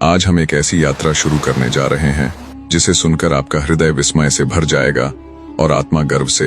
आज हम एक ऐसी यात्रा शुरू करने जा रहे हैं जिसे सुनकर आपका हृदय विस्मय से भर जाएगा और आत्मा गर्व से।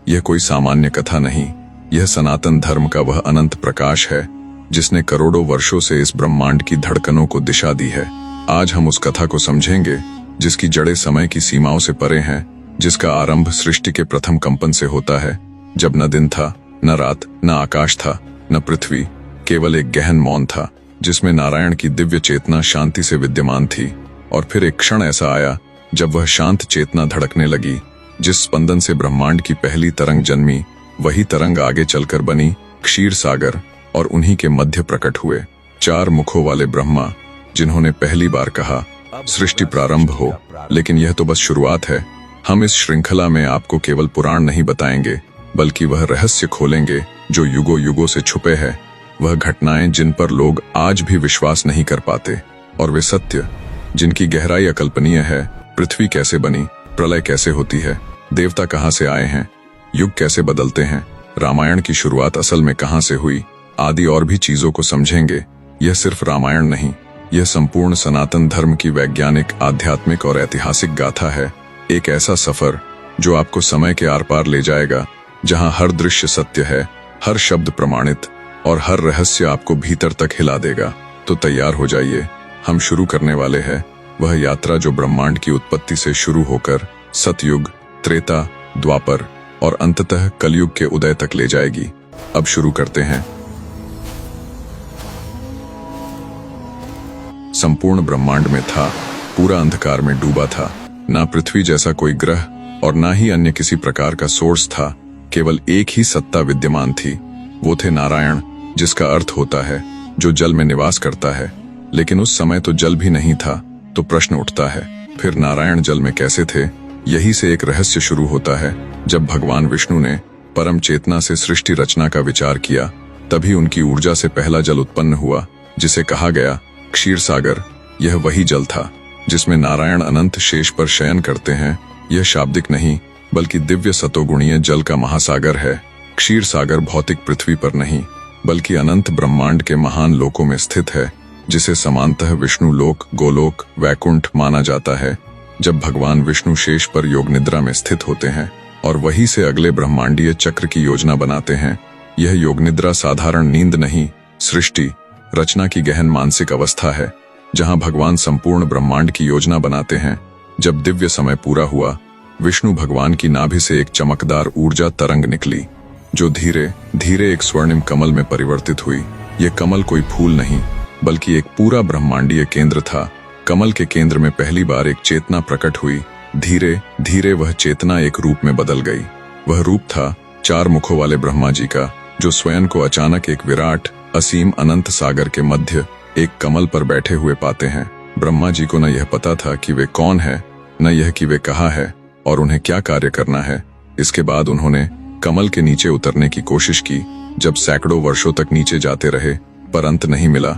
यह कोई सामान्य कथा नहीं, यह सनातन धर्म का वह अनंत प्रकाश है जिसने करोड़ों वर्षों से इस ब्रह्मांड की धड़कनों को दिशा दी है। आज हम उस कथा को समझेंगे जिसकी जड़ें समय की सीमाओं से परे हैं, जिसका आरंभ सृष्टि के प्रथम कंपन से होता है, जब न दिन था, न रात, न आकाश था, न पृथ्वी, केवल एक गहन मौन था जिसमें नारायण की दिव्य चेतना शांति से विद्यमान थी। और फिर एक क्षण ऐसा आया जब वह शांत चेतना धड़कने लगी। जिस स्पंदन से ब्रह्मांड की पहली तरंग जन्मी, वही तरंग आगे चलकर बनी क्षीर सागर और उन्हीं के मध्य प्रकट हुए 4 मुखों वाले ब्रह्मा, जिन्होंने पहली बार कहा सृष्टि प्रारंभ हो। लेकिन यह तो बस शुरुआत है। हम इस श्रृंखला में आपको केवल पुराण नहीं बताएंगे, बल्कि वह रहस्य खोलेंगे जो युगों युगों से छुपे है, वह घटनाएं जिन पर लोग आज भी विश्वास नहीं कर पाते, और वे सत्य जिनकी गहराई अकल्पनीय है। पृथ्वी कैसे बनी, प्रलय कैसे होती है, देवता कहां से आए हैं, युग कैसे बदलते हैं, रामायण की शुरुआत असल में कहां से हुई, आदि और भी चीजों को समझेंगे। यह सिर्फ रामायण नहीं, यह संपूर्ण सनातन धर्म की वैज्ञानिक, आध्यात्मिक और ऐतिहासिक गाथा है। एक ऐसा सफर जो आपको समय के आर पार ले जाएगा, जहां हर दृश्य सत्य है, हर शब्द प्रमाणित और हर रहस्य आपको भीतर तक हिला देगा। तो तैयार हो जाइए, हम शुरू करने वाले हैं वह यात्रा जो ब्रह्मांड की उत्पत्ति से शुरू होकर सतयुग, त्रेता, द्वापर और अंततः कलयुग के उदय तक ले जाएगी। अब शुरू करते हैं। संपूर्ण ब्रह्मांड में था, पूरा अंधकार में डूबा था। ना पृथ्वी जैसा कोई ग्रह और ना ही अन्य किसी प्रकार का सोर्स था। केवल एक ही सत्ता विद्यमान थी, वो थे नारायण, जिसका अर्थ होता है जो जल में निवास करता है। लेकिन उस समय तो जल भी नहीं था। तो प्रश्न उठता है, फिर नारायण जल में कैसे थे? यही से एक रहस्य शुरू होता है। जब भगवान विष्णु ने परम चेतना से सृष्टि रचना का विचार किया, तभी उनकी ऊर्जा से पहला जल उत्पन्न हुआ, जिसे कहा गया क्षीर सागर। यह वही जल था जिसमें नारायण अनंत शेष पर शयन करते हैं। यह शाब्दिक नहीं, बल्कि दिव्य सतोगुणीय जल का महासागर है। क्षीर सागर भौतिक पृथ्वी पर नहीं, बल्कि अनंत ब्रह्मांड के महान लोकों में स्थित है, जिसे समानतः विष्णु लोक, गोलोक, वैकुंठ माना जाता है। जब भगवान विष्णु शेष पर योग निद्रा में स्थित होते हैं और वहीं से अगले ब्रह्मांडीय चक्र की योजना बनाते हैं। यह योग निद्रा साधारण नींद नहीं, सृष्टि रचना की गहन मानसिक अवस्था है, जहां भगवान संपूर्ण ब्रह्मांड की योजना बनाते हैं। जब दिव्य समय पूरा हुआ, विष्णु भगवान की नाभि से एक चमकदार ऊर्जा तरंग निकली, जो धीरे धीरे एक स्वर्णिम कमल में परिवर्तित हुई। यह कमल कोई फूल नहीं, बल्कि एक पूरा ब्रह्मांडीय केंद्र था। कमल के केंद्र में पहली बार एक चेतना प्रकट हुई। धीरे धीरे वह चेतना एक रूप में बदल गई। वह रूप था 4 मुखों वाले ब्रह्मा जी का, जो स्वयं को अचानक एक विराट, असीम, अनंत सागर के मध्य एक कमल पर बैठे हुए पाते हैं। ब्रह्मा जी को न यह पता था कि वे कौन है, न यह कि वे कहाँ है और उन्हें क्या कार्य करना है। इसके बाद उन्होंने कमल के नीचे उतरने की कोशिश की। जब सैकड़ों वर्षों तक नीचे जाते रहे, पर अंत नहीं मिला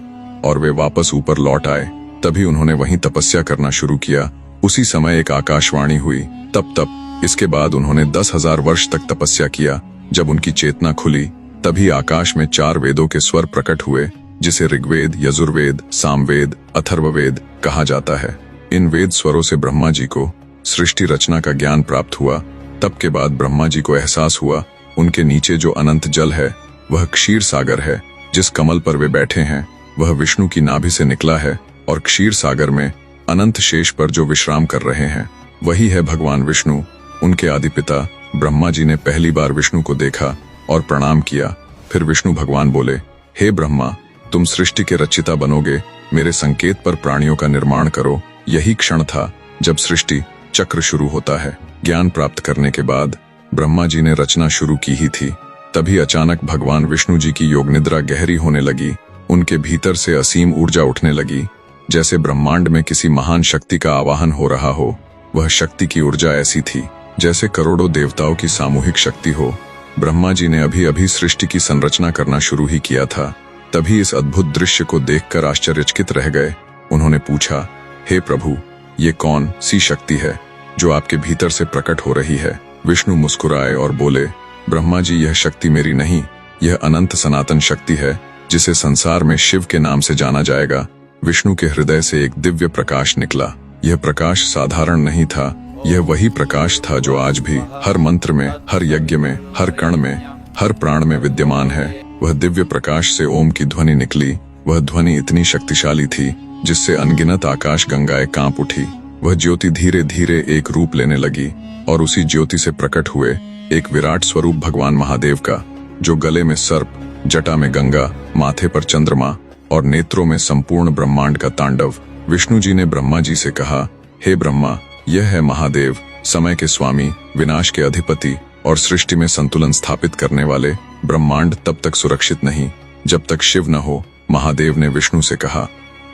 और वे वापस ऊपर लौट आए, तभी उन्होंने वहीं तपस्या करना शुरू किया। उसी समय एक आकाशवाणी हुई, तप तप। इसके बाद उन्होंने 10,000 वर्ष तक तपस्या किया। जब उनकी चेतना खुली, तभी आकाश में 4 वेदों के स्वर प्रकट हुए, जिसे ऋग्वेद, यजुर्वेद, सामवेद, अथर्ववेद कहा जाता है। इन वेद स्वरों से ब्रह्मा जी को सृष्टि रचना का ज्ञान प्राप्त हुआ। तब के बाद ब्रह्मा जी को एहसास हुआ, उनके नीचे जो अनंत जल है, वह क्षीर सागर है। जिस कमल पर वे बैठे हैं, वह विष्णु की नाभि से निकला है, और क्षीर सागर में अनंत शेष पर जो विश्राम कर रहे हैं, वही है भगवान विष्णु। उनके आदि पिता ब्रह्मा जी ने पहली बार विष्णु को देखा और प्रणाम किया। फिर विष्णु भगवान बोले, हे ब्रह्मा, तुम सृष्टि के रचिता बनोगे, मेरे संकेत पर प्राणियों का निर्माण करो। यही क्षण था जब सृष्टि चक्र शुरू होता है। ज्ञान प्राप्त करने के बाद ब्रह्मा जी ने रचना शुरू की ही थी, तभी अचानक भगवान विष्णु जी की योग निद्रा गहरी होने लगी। उनके भीतर से असीम ऊर्जा उठने लगी, जैसे ब्रह्मांड में किसी महान शक्ति का आवाहन हो रहा हो। वह शक्ति की ऊर्जा ऐसी थी जैसे करोड़ों देवताओं की सामूहिक शक्ति हो। ब्रह्मा जी ने अभी अभी सृष्टि की संरचना करना शुरू ही किया था, तभी इस अद्भुत दृश्य को देखकर आश्चर्यचकित रह गए। उन्होंने पूछा, हे प्रभु, ये कौन सी शक्ति है जो आपके भीतर से प्रकट हो रही है? विष्णु मुस्कुराए और बोले, ब्रह्मा जी, यह शक्ति मेरी नहीं, यह अनंत सनातन शक्ति है, जिसे संसार में शिव के नाम से जाना जाएगा। विष्णु के हृदय से एक दिव्य प्रकाश निकला। यह प्रकाश साधारण नहीं था, यह वही प्रकाश था जो आज भी हर मंत्र में, हर यज्ञ में, हर कण में, हर प्राण में विद्यमान है। वह दिव्य प्रकाश से ओम की ध्वनि निकली। वह ध्वनि इतनी शक्तिशाली थी जिससे अनगिनत आकाश गंगाएं कांप उठी। वह ज्योति धीरे धीरे एक रूप लेने लगी और उसी ज्योति से प्रकट हुए एक विराट स्वरूप भगवान महादेव का, जो गले में सर्प, जटा में गंगा, माथे पर चंद्रमा और नेत्रों में संपूर्ण ब्रह्मांड का तांडव। विष्णु जी ने ब्रह्मा जी से कहा, हे ब्रह्मा, यह है महादेव, समय के स्वामी, विनाश के अधिपति और सृष्टि में संतुलन स्थापित करने वाले। ब्रह्मांड तब तक सुरक्षित नहीं जब तक शिव न हो। महादेव ने विष्णु से कहा,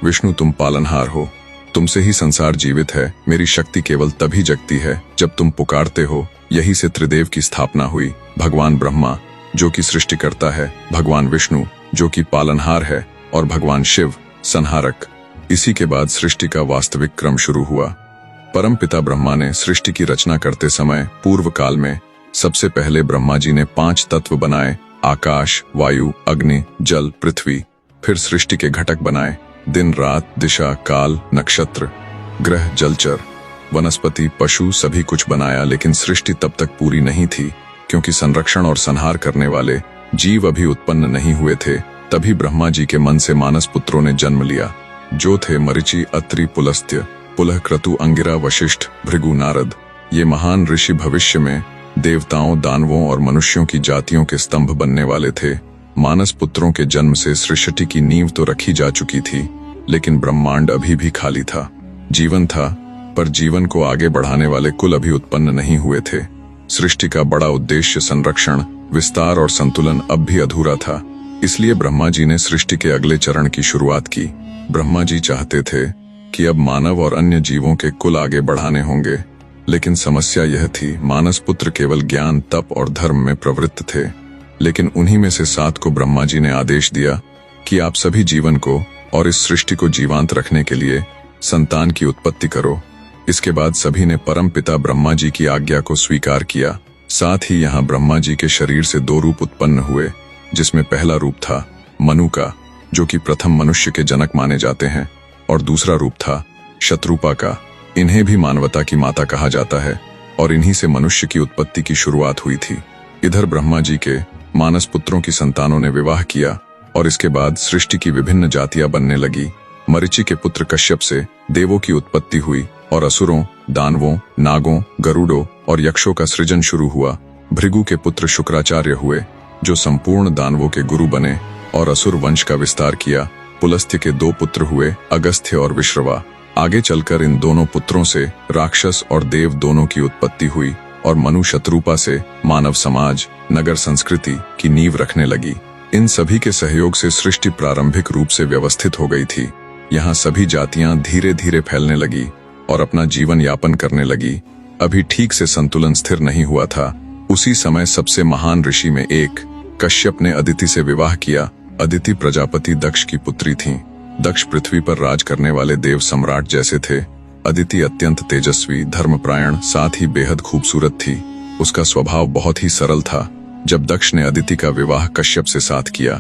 विष्णु तुम पालनहार हो, तुमसे ही संसार जीवित है। मेरी शक्ति केवल तभी जगती है जब तुम पुकारते हो। यही से त्रिदेव की स्थापना हुई। भगवान ब्रह्मा जो कि सृष्टि करता है, भगवान विष्णु जो कि पालनहार है और भगवान शिव संहारक। इसी के बाद सृष्टि का वास्तविक क्रम शुरू हुआ। परम पिता ब्रह्मा ने सृष्टि की रचना करते समय पूर्व काल में सबसे पहले ब्रह्मा जी ने 5 तत्व बनाए, आकाश, वायु, अग्नि, जल, पृथ्वी। फिर सृष्टि के घटक बनाए, दिन, रात, दिशा, काल, नक्षत्र, ग्रह, जलचर, वनस्पति, पशु, सभी कुछ बनाया। लेकिन सृष्टि तब तक पूरी नहीं थी, क्योंकि संरक्षण और संहार करने वाले जीव अभी उत्पन्न नहीं हुए थे। तभी ब्रह्मा जी के मन से मानस पुत्रों ने जन्म लिया, जो थे मरीचि, अत्रि, पुलस्त्य, पुलह, क्रतु, अंगिरा, वशिष्ठ, भृगु, नारद। ये महान ऋषि भविष्य में देवताओं, दानवों और मनुष्यों की जातियों के स्तंभ बनने वाले थे। मानस पुत्रों के जन्म से सृष्टि की नींव तो रखी जा चुकी थी, लेकिन ब्रह्मांड अभी भी खाली था। जीवन था, पर जीवन को आगे बढ़ाने वाले कुल अभी उत्पन्न नहीं हुए थे। सृष्टि का बड़ा उद्देश्य संरक्षण, विस्तार और संतुलन अब भी अधूरा था। इसलिए ब्रह्मा जी ने सृष्टि के अगले चरण की शुरुआत की। ब्रह्मा जी चाहते थे कि अब मानव और अन्य जीवों के कुल आगे बढ़ाने होंगे, लेकिन समस्या यह थी, मानस पुत्र केवल ज्ञान, तप और धर्म में प्रवृत्त थे। लेकिन उन्हीं में से 7 को ब्रह्मा जी ने आदेश दिया कि आप सभी जीवन को और इस सृष्टि को जीवांत रखने के लिए संतान की उत्पत्ति करो। इसके बाद सभी ने परम पिता ब्रह्मा जी की आज्ञा को स्वीकार किया। साथ ही यहाँ ब्रह्मा जी के शरीर से 2 रूप उत्पन्न हुए, जिसमें पहला रूप था मनु का, जो कि प्रथम मनुष्य के जनक माने जाते हैं, और दूसरा रूप था शत्रुपा का। इन्हें भी मानवता की माता कहा जाता है और इन्हीं से मनुष्य की उत्पत्ति की शुरुआत हुई थी। इधर ब्रह्मा जी के मानस पुत्रों की संतानों ने विवाह किया और इसके बाद सृष्टि की विभिन्न जातियां बनने लगी। मरीचि के पुत्र कश्यप से देवों की उत्पत्ति हुई और असुरों, दानवों, नागों, गरुड़ों और यक्षों का सृजन शुरू हुआ। भृगु के पुत्र शुक्राचार्य हुए, जो संपूर्ण दानवों के गुरु बने और असुर वंश का विस्तार किया। पुलस्त्य के 2 पुत्र हुए, अगस्त्य और विश्रवा। आगे चलकर इन दोनों पुत्रों से राक्षस और देव दोनों की उत्पत्ति हुई और मनु शत्रुपा से मानव समाज, नगर संस्कृति की नींव रखने लगी। इन सभी के सहयोग से सृष्टि प्रारंभिक रूप से व्यवस्थित हो गई थी। यहाँ सभी जातियां धीरे धीरे फैलने लगी और अपना जीवन यापन करने लगी। अभी ठीक से संतुलन स्थिर नहीं हुआ था। उसी समय सबसे महान ऋषि में एक कश्यप ने अदिति से विवाह किया। अदिति प्रजापति दक्ष की पुत्री थीं। दक्ष पृथ्वी पर राज करने वाले देव सम्राट जैसे थे। अदिति अत्यंत तेजस्वी, धर्मपरायण, साथ ही बेहद खूबसूरत थी। उसका स्वभाव बहुत ही सरल था। जब दक्ष ने अदिति का विवाह कश्यप से साथ किया,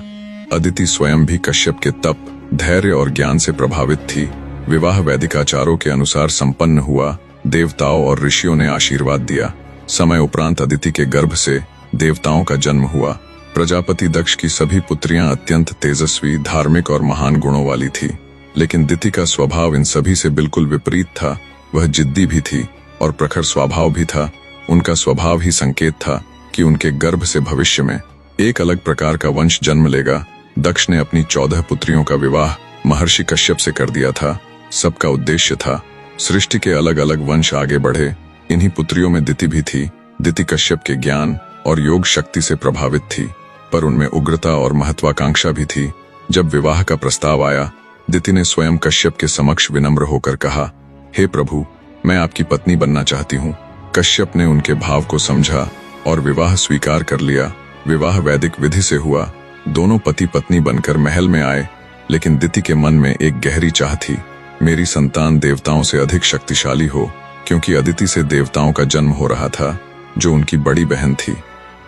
अदिति स्वयं भी कश्यप के तप, धैर्य और ज्ञान से प्रभावित थी। विवाह वैदिक आचारों के अनुसार संपन्न हुआ। देवताओं और ऋषियों ने आशीर्वाद दिया। समय उपरांत अदिति के गर्भ से देवताओं का जन्म हुआ। प्रजापति दक्ष की सभी पुत्रियां अत्यंत तेजस्वी, धार्मिक और महान गुणों वाली थी। लेकिन दिति का स्वभाव इन सभी से बिल्कुल विपरीत था। वह जिद्दी भी थी और प्रखर स्वभाव भी था। उनका स्वभाव ही संकेत था कि उनके गर्भ से भविष्य में एक अलग प्रकार का वंश जन्म लेगा। दक्ष ने अपनी 14 पुत्रियों का विवाह महर्षि कश्यप से कर दिया था। सबका उद्देश्य था सृष्टि के अलग अलग वंश आगे बढ़े। इन्हीं पुत्रियों में दिति भी थी। दिति कश्यप के ज्ञान और योग शक्ति से प्रभावित थी, पर उनमें उग्रता और महत्वाकांक्षा भी थी। जब विवाह का प्रस्ताव आया, दिति ने स्वयं कश्यप के समक्ष विनम्र होकर कहा, हे प्रभु, मैं आपकी पत्नी बनना चाहती हूँ। कश्यप ने उनके भाव को समझा और विवाह स्वीकार कर लिया। विवाह वैदिक विधि से हुआ। दोनों पति पत्नी बनकर महल में आए, लेकिन दिति के मन में एक गहरी चाह थी, मेरी संतान देवताओं से अधिक शक्तिशाली हो, क्योंकि अदिति से देवताओं का जन्म हो रहा था, जो उनकी बड़ी बहन थी।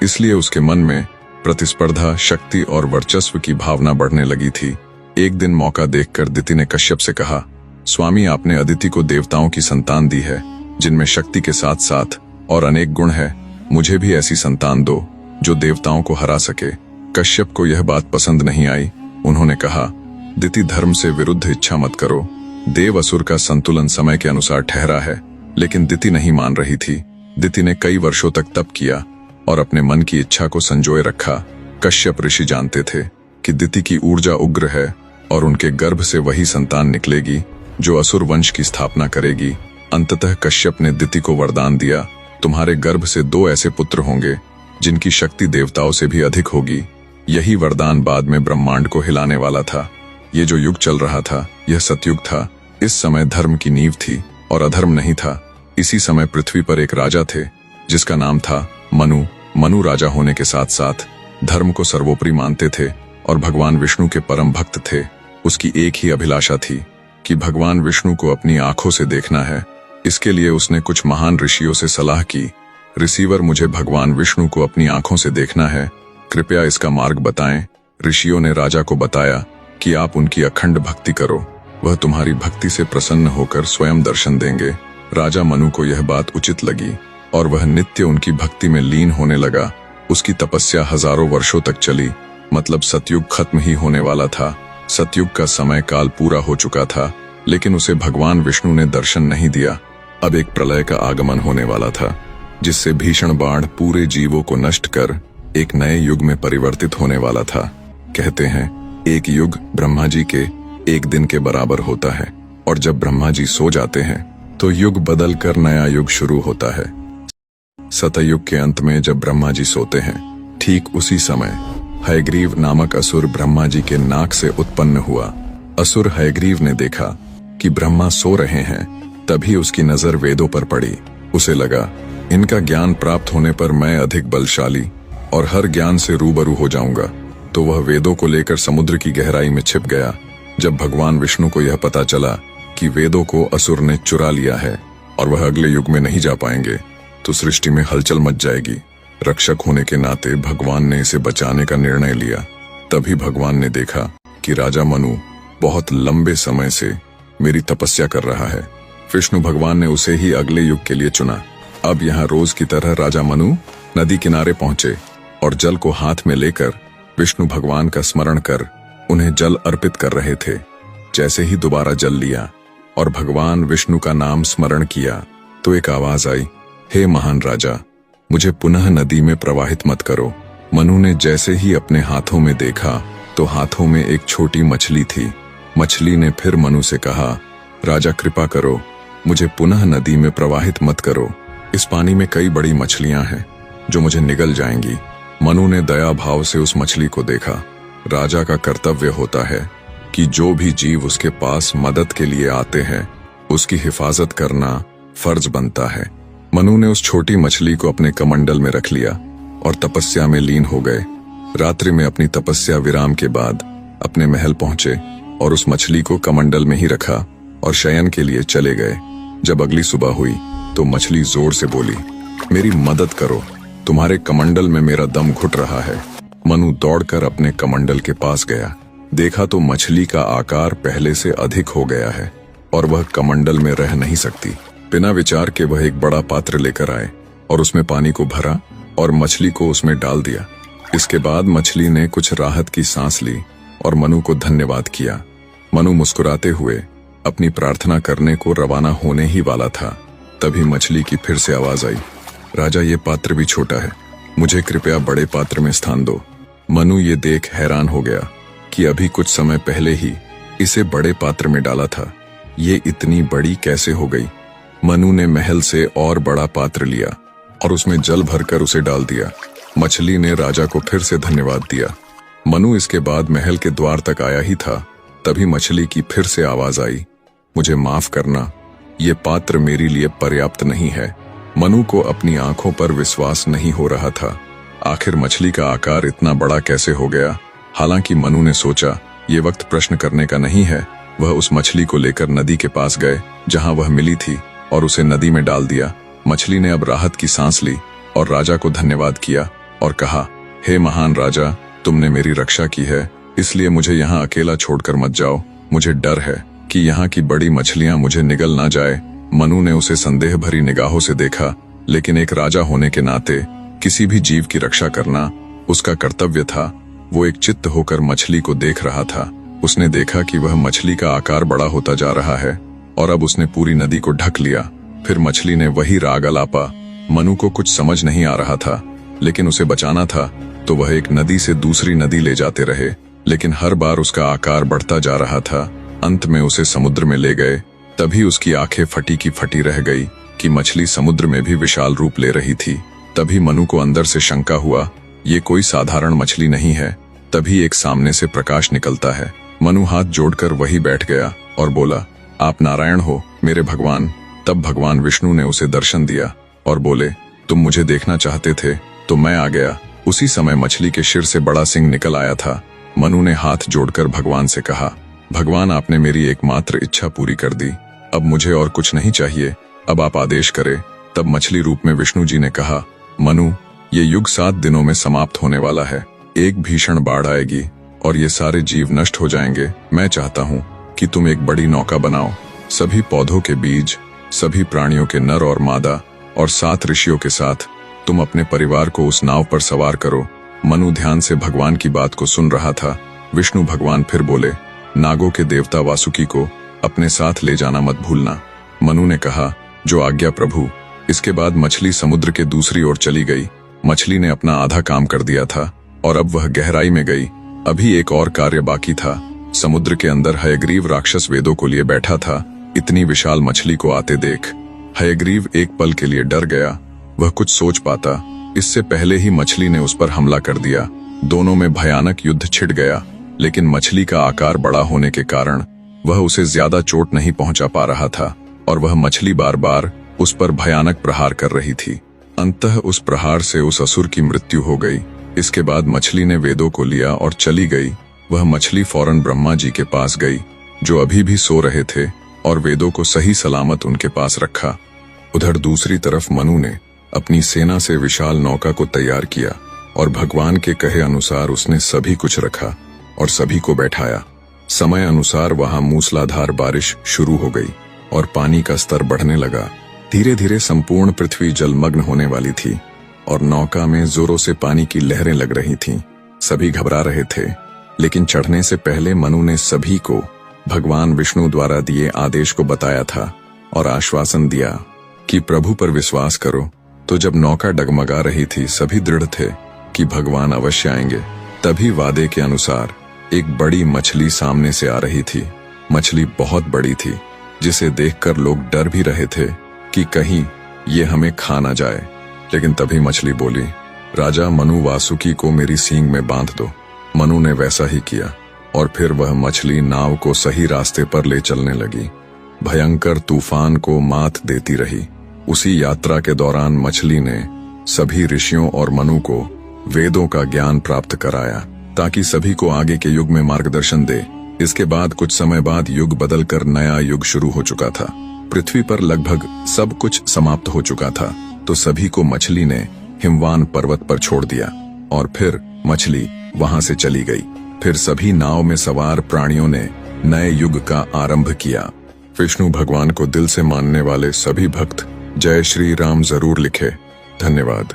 इसलिए उसके मन में प्रतिस्पर्धा, शक्ति और वर्चस्व की भावना बढ़ने लगी थी। एक दिन मौका देखकर दिति ने कश्यप से कहा, स्वामी, आपने अदिति को देवताओं की संतान दी है, जिनमें शक्ति के साथ साथ और अनेक गुण है। मुझे भी ऐसी संतान दो जो देवताओं को हरा सके। कश्यप को यह बात पसंद नहीं आई। उन्होंने कहा, दिति, धर्म से विरुद्ध इच्छा मत करो। देव असुर का संतुलन समय के अनुसार ठहरा है। लेकिन दिति नहीं मान रही थी। दिति ने कई वर्षों तक तप किया और अपने मन की इच्छा को संजोए रखा। कश्यप ऋषि जानते थे कि दिति की ऊर्जा उग्र है और उनके गर्भ से वही संतान निकलेगी जो असुर वंश की स्थापना करेगी। अंततः कश्यप ने दिति को वरदान दिया, तुम्हारे गर्भ से 2 ऐसे पुत्र होंगे जिनकी शक्ति देवताओं से भी अधिक होगी। यही वरदान बाद में ब्रह्मांड को हिलाने वाला था। ये जो युग चल रहा था, यह सतयुग था। इस समय धर्म की नींव थी और अधर्म नहीं था। इसी समय पृथ्वी पर एक राजा थे जिसका नाम था मनु। मनु राजा होने के साथ साथ धर्म को सर्वोपरि मानते थे और भगवान विष्णु के परम भक्त थे। उसकी एक ही अभिलाषा थी कि भगवान विष्णु को अपनी आंखों से देखना है। इसके लिए उसने कुछ महान ऋषियों से सलाह की, ऋषिवर, मुझे भगवान विष्णु को अपनी आंखों से देखना है, कृपया इसका मार्ग बताएं। ऋषियों ने राजा को बताया कि आप उनकी अखंड भक्ति करो, वह तुम्हारी भक्ति से प्रसन्न होकर स्वयं दर्शन देंगे। राजा मनु को यह बात उचित लगी और वह नित्य उनकी भक्ति में लीन होने लगा। उसकी तपस्या हजारों वर्षों तक चली। मतलब सतयुग खत्म ही होने वाला था। सतयुग का समय काल पूरा हो चुका था, लेकिन उसे भगवान विष्णु ने दर्शन नहीं दिया। अब एक प्रलय का आगमन होने वाला था, जिससे भीषण बाढ़ पूरे जीवों को नष्ट कर एक नए युग में परिवर्तित होने वाला था। कहते हैं, एक युग ब्रह्मा जी के एक दिन के बराबर होता है, और जब ब्रह्मा जी सो जाते हैं तो युग बदल कर नया युग शुरू होता है। सतयुग के अंत में जब ब्रह्मा जी सोते हैं, ठीक उसी समय हयग्रीव नामक असुर ब्रह्मा जी के नाक से उत्पन्न हुआ। असुर हयग्रीव ने देखा कि ब्रह्मा सो रहे हैं, तभी उसकी नजर वेदों पर पड़ी। उसे लगा, इनका ज्ञान प्राप्त होने पर मैं अधिक बलशाली और हर ज्ञान से रूबरू हो जाऊंगा। तो वह वेदों को लेकर समुद्र की गहराई में छिप गया। जब भगवान विष्णु को यह पता चला कि वेदों को असुर ने चुरा लिया है और वह अगले युग में नहीं जा पाएंगे, तो सृष्टि में हलचल मच जाएगी। रक्षक होने के नाते भगवान ने इसे बचाने का निर्णय लिया। तभी भगवान ने देखा कि राजा मनु बहुत लंबे समय से मेरी तपस्या कर रहा है। विष्णु भगवान ने उसे ही अगले युग के लिए चुना। अब यहाँ रोज की तरह राजा मनु नदी किनारे पहुंचे और जल को हाथ में लेकर विष्णु भगवान का स्मरण कर उन्हें जल अर्पित कर रहे थे। जैसे ही दोबारा जल लिया और भगवान विष्णु का नाम स्मरण किया, तो एक आवाज आई, हे महान राजा, मुझे पुनः नदी में प्रवाहित मत करो। मनु ने जैसे ही अपने हाथों में देखा तो हाथों में एक छोटी मछली थी। मछली ने फिर मनु से कहा, राजा कृपा करो, मुझे पुनः नदी में प्रवाहित मत करो। इस पानी में कई बड़ी मछलियां हैं जो मुझे निगल जाएंगी। मनु ने दया भाव से उस मछली को देखा। राजा का कर्तव्य होता है कि जो भी जीव उसके पास मदद के लिए आते हैं, उसकी हिफाजत करना फर्ज बनता है। मनु ने उस छोटी मछली को अपने कमंडल में रख लिया और तपस्या में लीन हो गए। रात्रि में अपनी तपस्या विराम के बाद अपने महल पहुंचे और उस मछली को कमंडल में ही रखा और शयन के लिए चले गए। जब अगली सुबह हुई तो मछली जोर से बोली, मेरी मदद करो, तुम्हारे कमंडल में मेरा दम घुट रहा है। मनु दौड़कर अपने कमंडल के पास गया। देखा तो मछली का आकार पहले से अधिक हो गया है और वह कमंडल में रह नहीं सकती। बिना विचार के वह एक बड़ा पात्र लेकर आए और उसमें पानी को भरा और मछली को उसमें डाल दिया। इसके बाद मछली ने कुछ राहत की सांस ली और मनु को धन्यवाद किया। मनु मुस्कुराते हुए अपनी प्रार्थना करने को रवाना होने ही वाला था। तभी मछली की फिर से आवाज आई, राजा, ये पात्र भी छोटा है, मुझे कृपया बड़े पात्र में स्थान दो। मनु ये देख हैरान हो गया कि अभी कुछ समय पहले ही इसे बड़े पात्र में डाला था, ये इतनी बड़ी कैसे हो गई। मनु ने महल से और बड़ा पात्र लिया और उसमें जल भरकर उसे डाल दिया। मछली ने राजा को फिर से धन्यवाद दिया। मनु इसके बाद महल के द्वार तक आया ही था, तभी मछली की फिर से आवाज आई, मुझे माफ करना, ये पात्र मेरे लिए पर्याप्त नहीं है। मनु को अपनी आंखों पर विश्वास नहीं हो रहा था। आखिर मछली का आकार इतना बड़ा कैसे हो गया। हालांकि मनु ने सोचा ये वक्त प्रश्न करने का नहीं है। वह उस मछली को लेकर नदी के पास गए जहां वह मिली थी और उसे नदी में डाल दिया। मछली ने अब राहत की सांस ली और राजा को धन्यवाद किया और कहा, हे महान राजा, तुमने मेरी रक्षा की है, इसलिए मुझे यहाँ अकेला छोड़कर मत जाओ। मुझे डर है कि यहाँ की बड़ी मछलियां मुझे निगल ना जाए। मनु ने उसे संदेह भरी निगाहों से देखा, लेकिन एक राजा होने के नाते किसी भी जीव की रक्षा करना उसका कर्तव्य था। वो एक चित्त होकर मछली को देख रहा था। उसने देखा कि वह मछली का आकार बड़ा होता जा रहा है और अब उसने पूरी नदी को ढक लिया। फिर मछली ने वही राग अलापा। मनु को कुछ समझ नहीं आ रहा था, लेकिन उसे बचाना था तो वह एक नदी से दूसरी नदी ले जाते रहे, लेकिन हर बार उसका आकार बढ़ता जा रहा था। अंत में उसे समुद्र में ले गए। तभी उसकी आंखें फटी की फटी रह गई कि मछली समुद्र में भी विशाल रूप ले रही थी। तभी मनु को अंदर से शंका हुआ, ये कोई साधारण मछली नहीं है। तभी एक सामने से प्रकाश निकलता है। मनु हाथ जोड़कर वहीं बैठ गया और बोला, आप नारायण हो मेरे भगवान। तब भगवान विष्णु ने उसे दर्शन दिया और बोले, तुम मुझे देखना चाहते थे तो मैं आ गया। उसी समय मछली के सिर से बड़ा सिंह निकल आया था। मनु ने हाथ जोड़कर भगवान से कहा, भगवान आपने मेरी एकमात्र इच्छा पूरी कर दी, अब मुझे और कुछ नहीं चाहिए, अब आप आदेश करें। तब मछली रूप में विष्णु जी ने कहा, मनु, ये युग 7 दिनों में समाप्त होने वाला है। एक भीषण बाढ़ आएगी और ये सारे जीव नष्ट हो जाएंगे। मैं चाहता हूँ कि तुम एक बड़ी नौका बनाओ। सभी पौधों के बीज, सभी प्राणियों के नर और मादा और 7 ऋषियों के साथ तुम अपने परिवार को उस नाव पर सवार करो। मनु ध्यान से भगवान की बात को सुन रहा था। विष्णु भगवान फिर बोले, नागों के देवता वासुकी को अपने साथ ले जाना मत भूलना। मनु ने कहा, जो आज्ञा प्रभु। इसके बाद मछली समुद्र के दूसरी ओर चली गई। मछली ने अपना आधा काम कर दिया था और अब वह गहराई में गई। अभी एक और कार्य बाकी था। समुद्र के अंदर हयग्रीव राक्षस वेदों को लिए बैठा था। इतनी विशाल मछली को आते देख हयग्रीव एक पल के लिए डर गया। वह कुछ सोच पाता इससे पहले ही मछली ने उस पर हमला कर दिया। दोनों में भयानक युद्ध छिड़ गया, लेकिन मछली का आकार बड़ा होने के कारण वह उसे ज्यादा चोट नहीं पहुंचा पा रहा था और वह मछली बार बार उस पर भयानक प्रहार कर रही थी। अंततः उस प्रहार से उस असुर की मृत्यु हो गई। इसके बाद मछली ने वेदों को लिया और चली गई। वह मछली फौरन ब्रह्मा जी के पास गई, जो अभी भी सो रहे थे, और वेदों को सही सलामत उनके पास रखा। उधर दूसरी तरफ मनु ने अपनी सेना से विशाल नौका को तैयार किया और भगवान के कहे अनुसार उसने सभी कुछ रखा और सभी को बैठाया। समय अनुसार वहां मूसलाधार बारिश शुरू हो गई और पानी का स्तर बढ़ने लगा। धीरे धीरे संपूर्ण पृथ्वी जलमग्न होने वाली थी और नौका में जोरों से पानी की लहरें लग रही थीं। सभी घबरा रहे थे, लेकिन चढ़ने से पहले मनु ने सभी को भगवान विष्णु द्वारा दिए आदेश को बताया था और आश्वासन दिया कि प्रभु पर विश्वास करो। तो जब नौका डगमगा रही थी, सभी दृढ़ थे कि भगवान अवश्य आएंगे। तभी वादे के अनुसार एक बड़ी मछली सामने से आ रही थी। मछली बहुत बड़ी थी, जिसे देखकर लोग डर भी रहे थे कि कहीं ये हमें खा ना जाए। लेकिन तभी मछली बोली, राजा मनु वासुकी को मेरी सींग में बांध दो। मनु ने वैसा ही किया और फिर वह मछली नाव को सही रास्ते पर ले चलने लगी। भयंकर तूफान को मात देती रही। उसी यात्रा के दौरान मछली ने सभी ऋषियों और मनु को वेदों का ज्ञान प्राप्त कराया, ताकि सभी को आगे के युग में मार्गदर्शन दे। इसके बाद कुछ समय बाद युग बदलकर नया युग शुरू हो चुका था। पृथ्वी पर लगभग सब कुछ समाप्त हो चुका था, तो सभी को मछली ने हिमवान पर्वत पर छोड़ दिया और फिर मछली वहां से चली गई। फिर सभी नाव में सवार प्राणियों ने नए युग का आरंभ किया। विष्णु भगवान को दिल से मानने वाले सभी भक्त जय श्री राम जरूर लिखे। धन्यवाद।